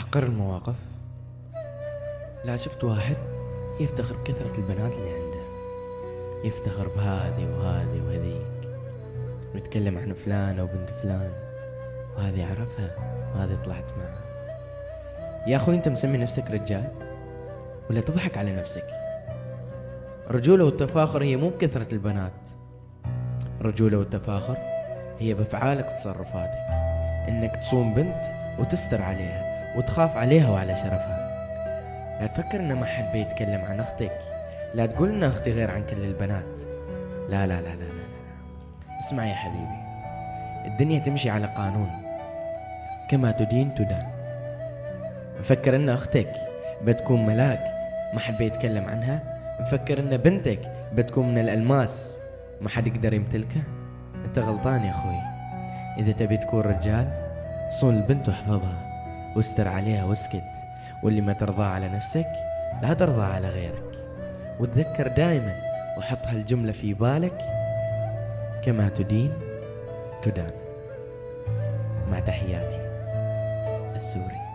أحقر المواقف. لا، شفت واحد يفتخر بكثرة البنات اللي عنده، يفتخر بهذه وهذه وهذيك، ويتكلم عن فلان أو بنت فلان، وهذه عرفها وهذه طلعت معها. يا أخوي، أنت مسمي نفسك رجال ولا تضحك على نفسك؟ الرجولة والتفاخر هي مو بكثرة البنات، الرجولة والتفاخر هي بأفعالك وتصرفاتك، إنك تصون بنت وتستر عليها وتخاف عليها وعلى شرفها. لا تفكر إن ما حد بيتكلم عن أختك، لا تقول إن أختي غير عن كل البنات. لا لا لا لا لا, لا. اسمع يا حبيبي، الدنيا تمشي على قانون، كما تدين تدان. مفكر إن أختك بتكون ملاك ما حد بيتكلم عنها؟ مفكر إن بنتك بتكون من الألماس ما حد يقدر يمتلكها؟ أنت غلطان يا أخوي. إذا تبي تكون رجال، صون البنت واحفظها واستر عليها واسكت، واللي ما ترضى على نفسك لا ترضى على غيرك. وتذكر دائما وحط هالجملة في بالك، كما تدين تدان. مع تحياتي، السوري.